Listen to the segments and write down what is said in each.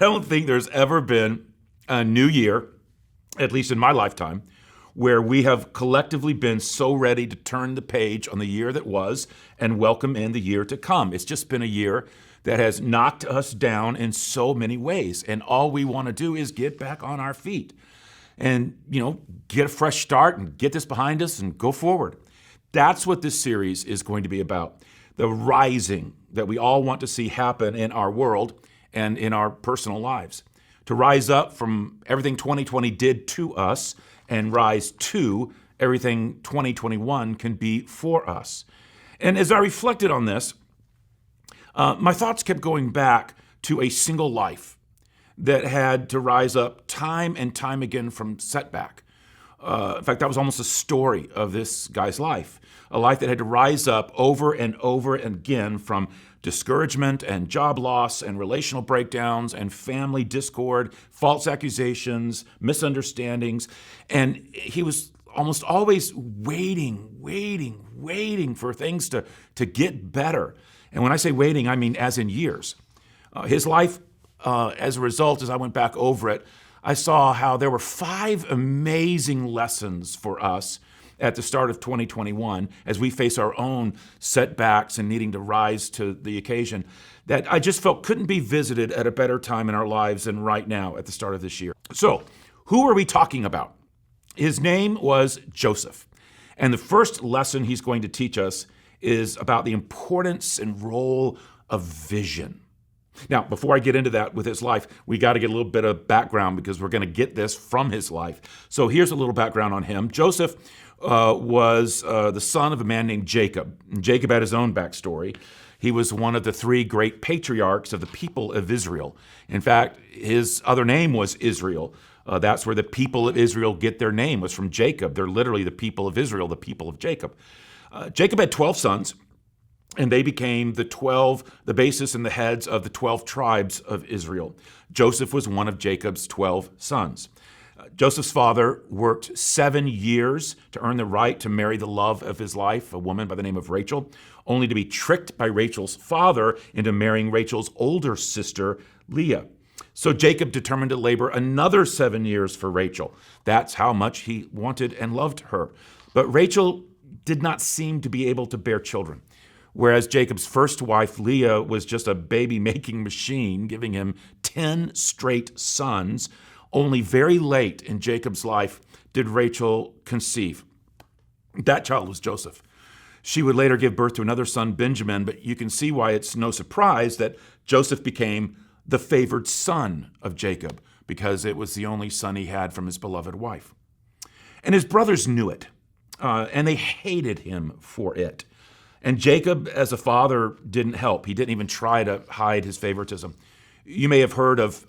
I don't think there's ever been a new year, at least in my lifetime, where we have collectively been so ready to turn the page on the year that was and welcome in the year to come. It's just been a year that has knocked us down in so many ways. And all we want to do is get back on our feet and, get a fresh start and get this behind us and go forward. That's what this series is going to be about. The rising that we all want to see happen in our world and in our personal lives. To rise up from everything 2020 did to us and rise to everything 2021 can be for us. And as I reflected on this, my thoughts kept going back to a single life that had to rise up time and time again from setback. In fact, that was almost a story of this guy's life, a life that had to rise up over and over again from discouragement and job loss and relational breakdowns and family discord, false accusations, misunderstandings. And he was almost always waiting for things to get better. And when I say waiting, I mean as in years. His life, as a result, as I went back over it, I saw how there were 5 amazing lessons for us at the start of 2021 as we face our own setbacks and needing to rise to the occasion that I just felt couldn't be visited at a better time in our lives than right now at the start of this year. So, who are we talking about? His name was Joseph. And the first lesson he's going to teach us is about the importance and role of vision. Now, before I get into that with his life, we got to get a little bit of background because we're going to get this from his life. So here's a little background on him. Joseph was the son of a man named Jacob. Jacob had his own backstory. He was one of the 3 great patriarchs of the people of Israel. In fact, his other name was Israel. That's where the people of Israel get their name, was from Jacob. They're literally the people of Israel, the people of Jacob. Jacob had 12 sons. And they became the basis and the heads of the 12 tribes of Israel. Joseph was one of Jacob's 12 sons. Joseph's father worked 7 years to earn the right to marry the love of his life, a woman by the name of Rachel, only to be tricked by Rachel's father into marrying Rachel's older sister, Leah. So Jacob determined to labor another 7 years for Rachel. That's how much he wanted and loved her. But Rachel did not seem to be able to bear children. Whereas Jacob's first wife, Leah, was just a baby-making machine, giving him 10 straight sons. Only very late in Jacob's life did Rachel conceive. That child was Joseph. She would later give birth to another son, Benjamin, but you can see why it's no surprise that Joseph became the favored son of Jacob, because it was the only son he had from his beloved wife. And his brothers knew it, and they hated him for it. And Jacob, as a father, didn't help. He didn't even try to hide his favoritism. You may have heard of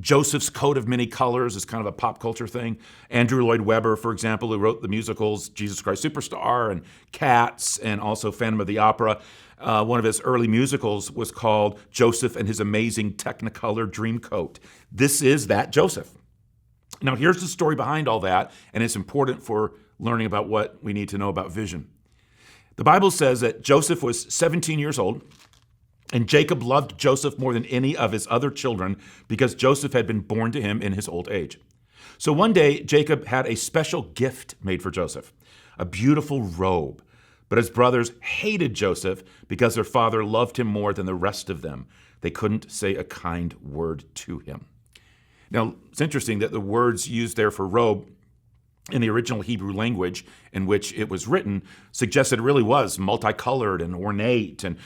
Joseph's Coat of Many Colors as kind of a pop culture thing. Andrew Lloyd Webber, for example, who wrote the musicals Jesus Christ Superstar and Cats and also Phantom of the Opera. One of his early musicals was called Joseph and His Amazing Technicolor Dreamcoat. This is that Joseph. Now, here's the story behind all that, and it's important for learning about what we need to know about vision. The Bible says that Joseph was 17 years old, and Jacob loved Joseph more than any of his other children because Joseph had been born to him in his old age. So one day, Jacob had a special gift made for Joseph, a beautiful robe. But his brothers hated Joseph because their father loved him more than the rest of them. They couldn't say a kind word to him. Now, it's interesting that the words used there for robe in the original Hebrew language in which it was written suggested it really was multicolored and ornate and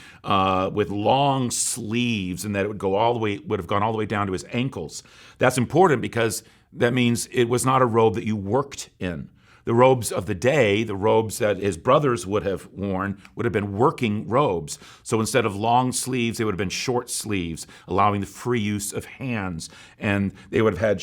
with long sleeves, and that it would have gone all the way down to his ankles. That's important because that means it was not a robe that you worked in. The robes of the day, the robes that his brothers would have worn, would have been working robes. So instead of long sleeves, they would have been short sleeves, allowing the free use of hands. And they would have had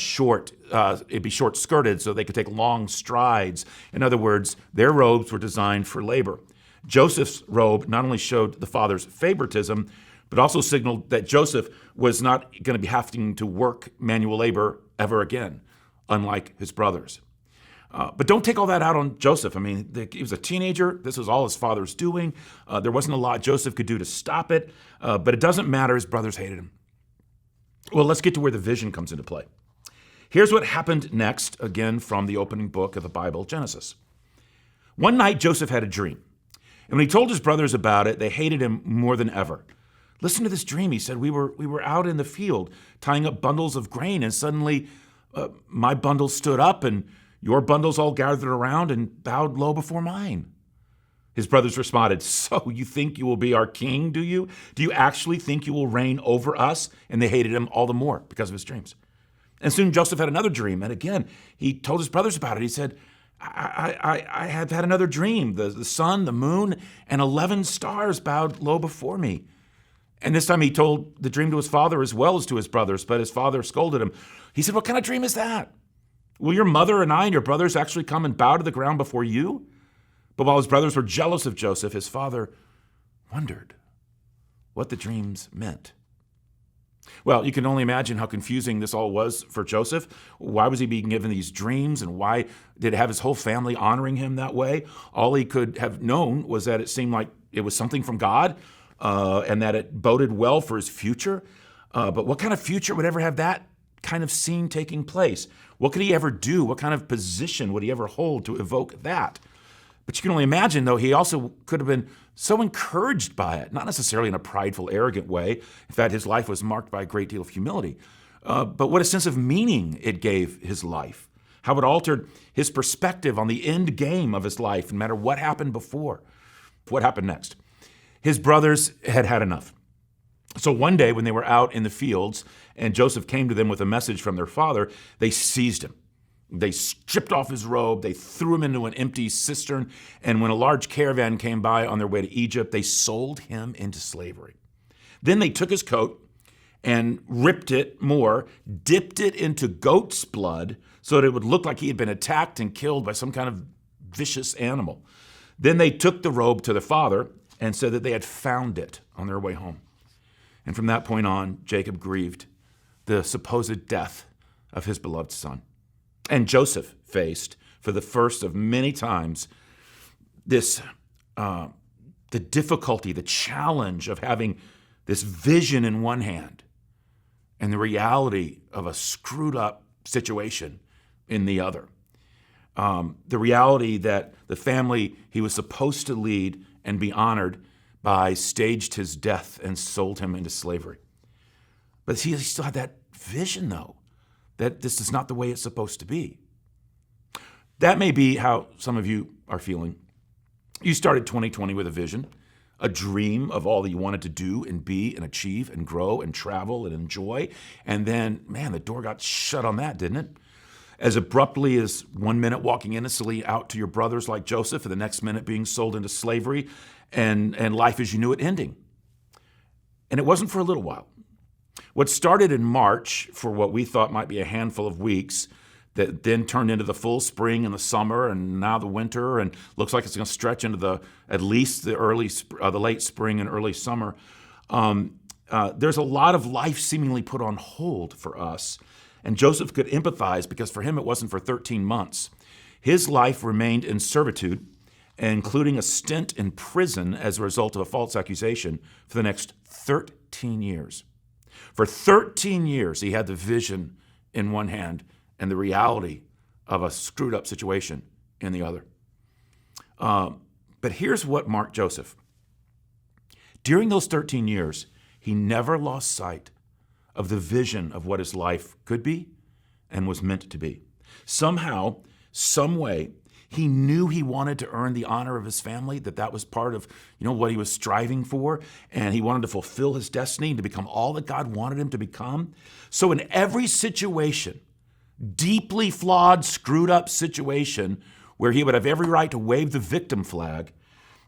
it'd be short skirted so they could take long strides. In other words, their robes were designed for labor. Joseph's robe not only showed the father's favoritism, but also signaled that Joseph was not going to be having to work manual labor ever again, unlike his brothers. But don't take all that out on Joseph. I mean, he was a teenager. This was all his father's doing. There wasn't a lot Joseph could do to stop it, but it doesn't matter. His brothers hated him. Well, let's get to where the vision comes into play. Here's what happened next, again from the opening book of the Bible, Genesis. One night, Joseph had a dream. And when he told his brothers about it, they hated him more than ever. Listen to this dream. He said, we were out in the field tying up bundles of grain, and suddenly my bundle stood up, and your bundles all gathered around and bowed low before mine. His brothers responded, so you think you will be our king, do you? Do you actually think you will reign over us? And they hated him all the more because of his dreams. And soon Joseph had another dream. And again, he told his brothers about it. He said, I have had another dream. The sun, the moon, and 11 stars bowed low before me. And this time he told the dream to his father as well as to his brothers, but his father scolded him. He said, what kind of dream is that? Will your mother and I and your brothers actually come and bow to the ground before you? But while his brothers were jealous of Joseph, his father wondered what the dreams meant. Well, you can only imagine how confusing this all was for Joseph. Why was he being given these dreams, and why did it have his whole family honoring him that way? All he could have known was that it seemed like it was something from God, and that it boded well for his future. But what kind of future would ever have that kind of scene taking place? What could he ever do? What kind of position would he ever hold to evoke that? But you can only imagine, though, he also could have been so encouraged by it, not necessarily in a prideful, arrogant way. In fact, his life was marked by a great deal of humility. But what a sense of meaning it gave his life, how it altered his perspective on the end game of his life, no matter what happened before. What happened next? His brothers had had enough. So one day when they were out in the fields and Joseph came to them with a message from their father, they seized him. They stripped off his robe, they threw him into an empty cistern, and when a large caravan came by on their way to Egypt, they sold him into slavery. Then they took his coat and ripped it more, dipped it into goat's blood so that it would look like he had been attacked and killed by some kind of vicious animal. Then they took the robe to their father and said that they had found it on their way home. And from that point on, Jacob grieved the supposed death of his beloved son. And Joseph faced, for the first of many times, the difficulty, the challenge of having this vision in one hand and the reality of a screwed up situation in the other. The reality that the family he was supposed to lead and be honored by staged his death and sold him into slavery. But he still had that vision, though, that this is not the way it's supposed to be. That may be how some of you are feeling. You started 2020 with a vision, a dream of all that you wanted to do and be and achieve and grow and travel and enjoy. And then, man, the door got shut on that, didn't it? As abruptly as 1 minute walking innocently out to your brothers like Joseph, and the next minute being sold into slavery, and life as you knew it ending. And it wasn't for a little while. What started in March for what we thought might be a handful of weeks that then turned into the full spring and the summer and now the winter, and looks like it's going to stretch into at least the late spring and early summer. There's a lot of life seemingly put on hold for us. And Joseph could empathize because for him it wasn't for 13 months. His life remained in servitude, including a stint in prison as a result of a false accusation for the next 13 years. For 13 years, he had the vision in one hand and the reality of a screwed up situation in the other. But here's what marked Joseph. During those 13 years, he never lost sight of the vision of what his life could be and was meant to be. Somehow, some way, he knew he wanted to earn the honor of his family, that was part of, what he was striving for, and he wanted to fulfill his destiny and to become all that God wanted him to become. So in every situation, deeply flawed, screwed up situation where he would have every right to wave the victim flag,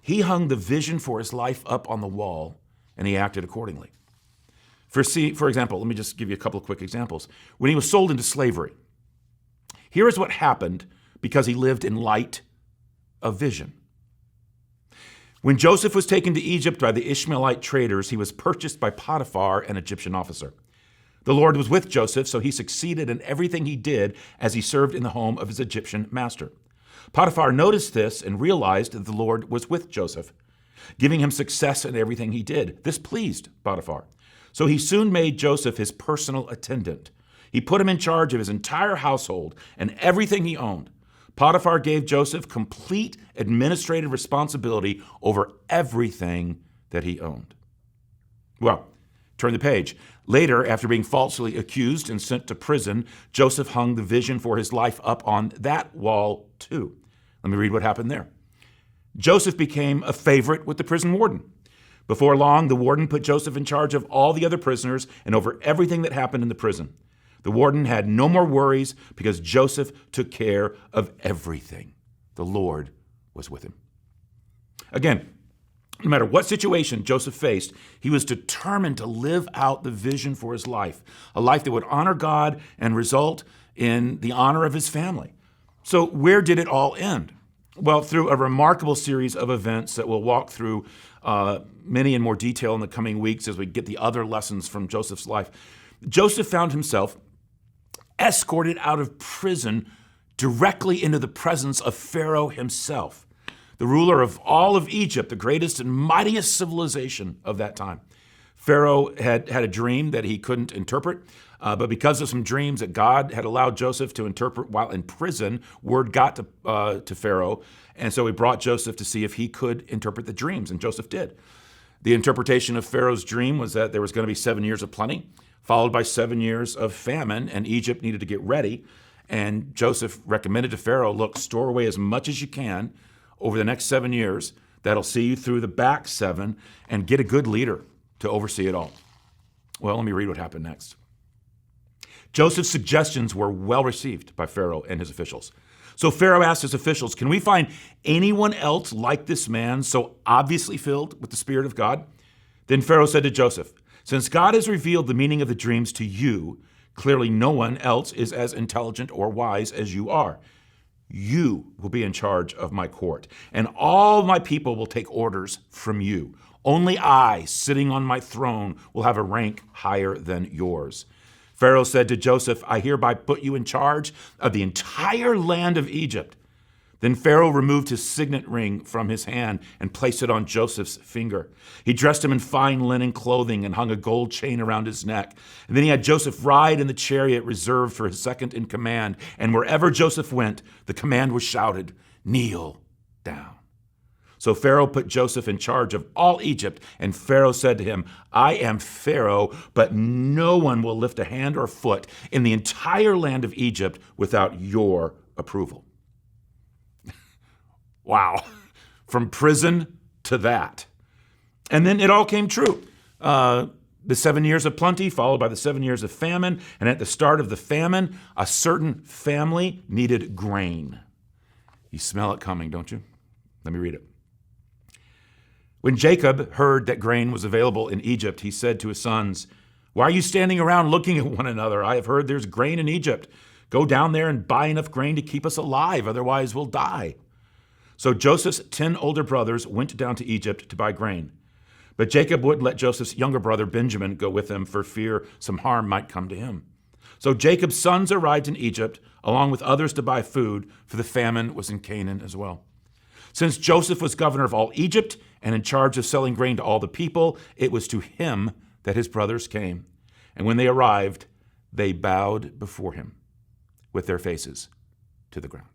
he hung the vision for his life up on the wall, and he acted accordingly. For example, let me just give you a couple of quick examples. When he was sold into slavery, here is what happened because he lived in light of vision. When Joseph was taken to Egypt by the Ishmaelite traders, he was purchased by Potiphar, an Egyptian officer. The Lord was with Joseph, so he succeeded in everything he did as he served in the home of his Egyptian master. Potiphar noticed this and realized that the Lord was with Joseph, giving him success in everything he did. This pleased Potiphar. So he soon made Joseph his personal attendant. He put him in charge of his entire household and everything he owned. Potiphar gave Joseph complete administrative responsibility over everything that he owned. Well, turn the page. Later, after being falsely accused and sent to prison, Joseph hung the vision for his life up on that wall too. Let me read what happened there. Joseph became a favorite with the prison warden. Before long, the warden put Joseph in charge of all the other prisoners and over everything that happened in the prison. The warden had no more worries because Joseph took care of everything. The Lord was with him. Again, no matter what situation Joseph faced, he was determined to live out the vision for his life, a life that would honor God and result in the honor of his family. So where did it all end? Well, through a remarkable series of events that we'll walk through many in more detail in the coming weeks as we get the other lessons from Joseph's life. Joseph found himself escorted out of prison directly into the presence of Pharaoh himself, the ruler of all of Egypt, the greatest and mightiest civilization of that time. Pharaoh had a dream that he couldn't interpret, but because of some dreams that God had allowed Joseph to interpret while in prison, word got to Pharaoh, and so he brought Joseph to see if he could interpret the dreams, and Joseph did. The interpretation of Pharaoh's dream was that there was going to be 7 years of plenty, followed by 7 years of famine, and Egypt needed to get ready. And Joseph recommended to Pharaoh, look, store away as much as you can over the next 7 years. That'll see you through the back 7, and get a good leader to oversee it all. Well, let me read what happened next. Joseph's suggestions were well received by Pharaoh and his officials. So Pharaoh asked his officials, can we find anyone else like this man so obviously filled with the Spirit of God? Then Pharaoh said to Joseph, since God has revealed the meaning of the dreams to you, clearly no one else is as intelligent or wise as you are. You will be in charge of my court, and all my people will take orders from you. Only I, sitting on my throne, will have a rank higher than yours. Pharaoh said to Joseph, I hereby put you in charge of the entire land of Egypt. Then Pharaoh removed his signet ring from his hand and placed it on Joseph's finger. He dressed him in fine linen clothing and hung a gold chain around his neck. And then he had Joseph ride in the chariot reserved for his second in command. And wherever Joseph went, the command was shouted, kneel down. So Pharaoh put Joseph in charge of all Egypt, and Pharaoh said to him, I am Pharaoh, but no one will lift a hand or foot in the entire land of Egypt without your approval. Wow, from prison to that. And then it all came true. The 7 years of plenty followed by the 7 years of famine, and at the start of the famine, a certain family needed grain. You smell it coming, don't you? Let me read it. When Jacob heard that grain was available in Egypt, he said to his sons, why are you standing around looking at one another? I have heard there's grain in Egypt. Go down there and buy enough grain to keep us alive, otherwise we'll die. So Joseph's 10 older brothers went down to Egypt to buy grain. But Jacob wouldn't let Joseph's younger brother Benjamin go with him for fear some harm might come to him. So Jacob's sons arrived in Egypt, along with others to buy food, for the famine was in Canaan as well. Since Joseph was governor of all Egypt and in charge of selling grain to all the people, it was to him that his brothers came. And when they arrived, they bowed before him with their faces to the ground.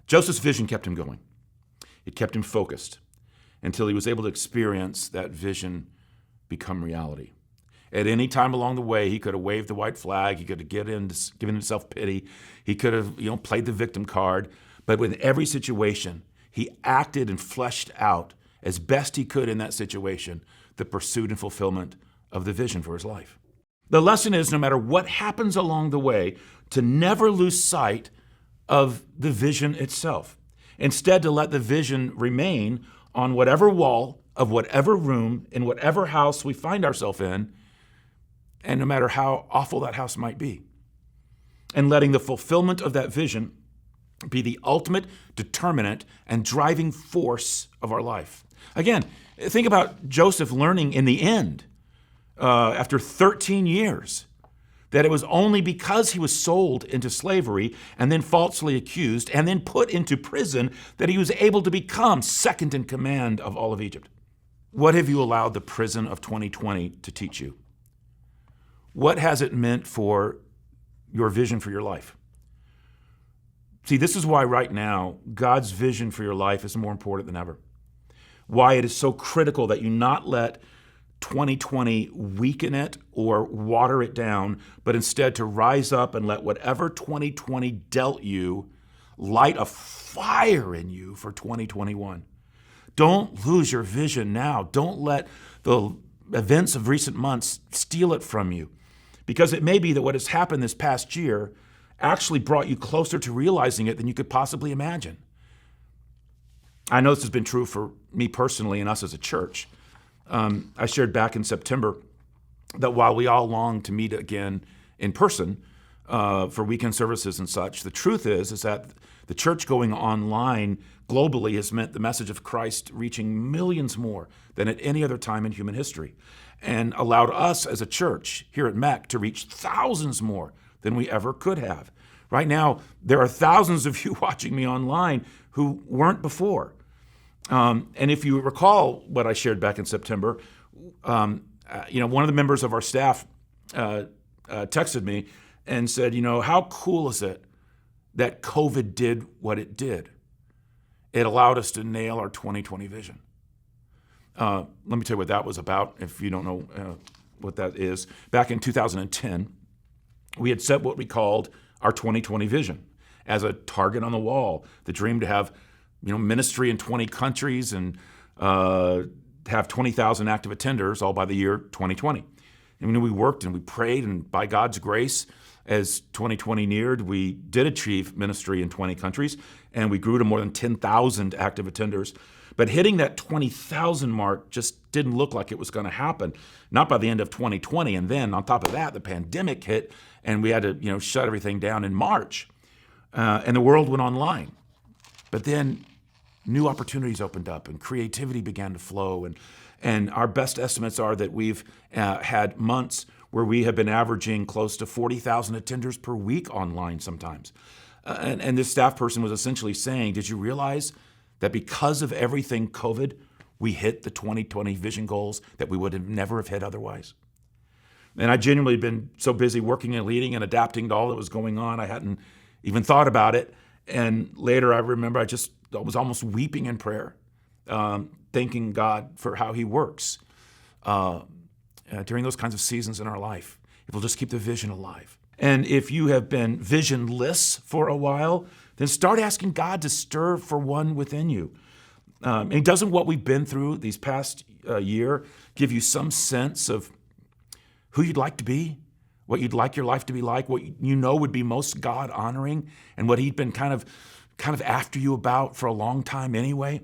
Joseph's vision kept him going. It kept him focused until he was able to experience that vision become reality. At any time along the way, he could have waved the white flag. He could have given himself pity. He could have, played the victim card. But with every situation, he acted and fleshed out as best he could in that situation the pursuit and fulfillment of the vision for his life. The lesson is, no matter what happens along the way, to never lose sight of the vision itself. Instead, to let the vision remain on whatever wall of whatever room in whatever house we find ourselves in, and no matter how awful that house might be. And letting the fulfillment of that vision be the ultimate determinant and driving force of our life. Again, think about Joseph learning in the end, after 13 years, that it was only because he was sold into slavery and then falsely accused and then put into prison that he was able to become second in command of all of Egypt. What have you allowed the prison of 2020 to teach you? What has it meant for your vision for your life? See, this is why right now, God's vision for your life is more important than ever. Why it is so critical that you not let 2020 weaken it or water it down, but instead to rise up and let whatever 2020 dealt you light a fire in you for 2021. Don't lose your vision now. Don't let the events of recent months steal it from you. Because it may be that what has happened this past year actually brought you closer to realizing it than you could possibly imagine. I know this has been true for me personally and us as a church. I shared back in September that while we all long to meet again in person for weekend services and such, the truth is that the church going online globally has meant the message of Christ reaching millions more than at any other time in human history, and allowed us as a church here at MEC to reach thousands more than we ever could have. Right now, there are thousands of you watching me online who weren't before. And if you recall what I shared back in September, one of the members of our staff texted me and said, how cool is it that COVID did what it did? It allowed us to nail our 2020 vision. Let me tell you what that was about, if you don't know what that is. Back in 2010, we had set what we called our 2020 vision as a target on the wall, the dream to have ministry in 20 countries and have 20,000 active attenders all by the year 2020. And we worked and we prayed, and by God's grace, as 2020 neared, we did achieve ministry in 20 countries, and we grew to more than 10,000 active attenders. But hitting that 20,000 mark just didn't look like it was going to happen, not by the end of 2020. And then on top of that, the pandemic hit, and we had to shut everything down in March, and the world went online. But then new opportunities opened up, and creativity began to flow, and our best estimates are that we've had months where we have been averaging close to 40,000 attenders per week online sometimes. And this staff person was essentially saying, did you realize that because of everything COVID, we hit the 2020 vision goals that we would have never have hit otherwise? And I genuinely had been so busy working and leading and adapting to all that was going on, I hadn't even thought about it. And later I remember I was almost weeping in prayer, thanking God for how he works during those kinds of seasons in our life, if we'll just keep the vision alive. And if you have been visionless for a while, then start asking God to stir for one within you. And doesn't what we've been through these past year give you some sense of who you'd like to be, what you'd like your life to be like, what would be most God-honoring, and what he'd been kind of after you about for a long time anyway,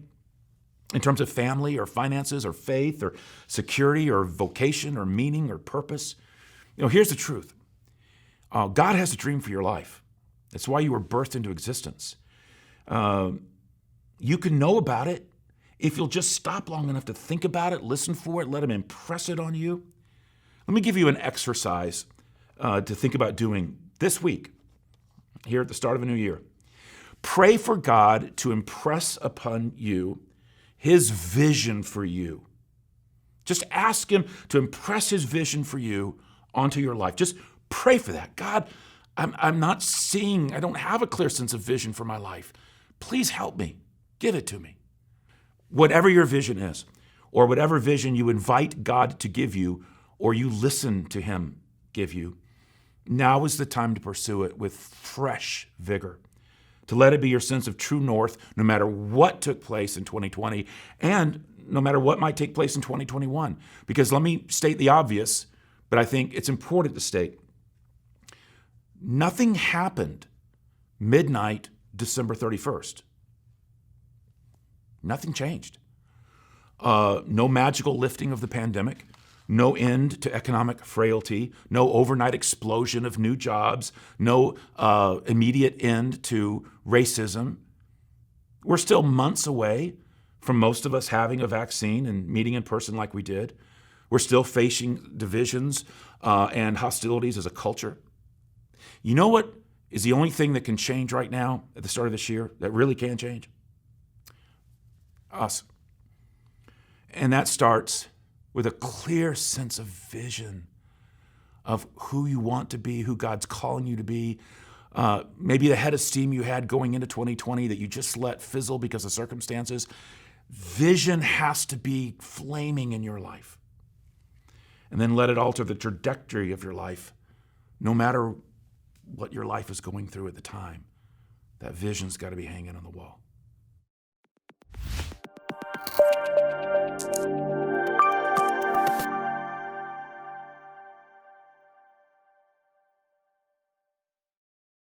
in terms of family or finances or faith or security or vocation or meaning or purpose? Here's the truth. God has a dream for your life. That's why you were birthed into existence. You can know about it if you'll just stop long enough to think about it, listen for it, let him impress it on you. Let me give you an exercise to think about doing this week, here at the start of a new year. Pray for God to impress upon you his vision for you. Just ask him to impress his vision for you onto your life. Just pray for that. God, I'm not seeing, I don't have a clear sense of vision for my life. Please help me. Give it to me. Whatever your vision is, or whatever vision you invite God to give you, or you listen to him give you, now is the time to pursue it with fresh vigor, to let it be your sense of true north, no matter what took place in 2020, and no matter what might take place in 2021. Because let me state the obvious, but I think it's important to state. Nothing happened midnight, December 31st. Nothing changed. No magical lifting of the pandemic, no end to economic frailty, no overnight explosion of new jobs, no immediate end to racism. We're still months away from most of us having a vaccine and meeting in person like we did. We're still facing divisions and hostilities as a culture. You know what is the only thing that can change right now at the start of this year, that really can change? Us. And that starts with a clear sense of vision of who you want to be, who God's calling you to be. Maybe the head of steam you had going into 2020 that you just let fizzle because of circumstances. Vision has to be flaming in your life. And then let it alter the trajectory of your life, no matter what your life is going through at the time. That vision's got to be hanging on the wall.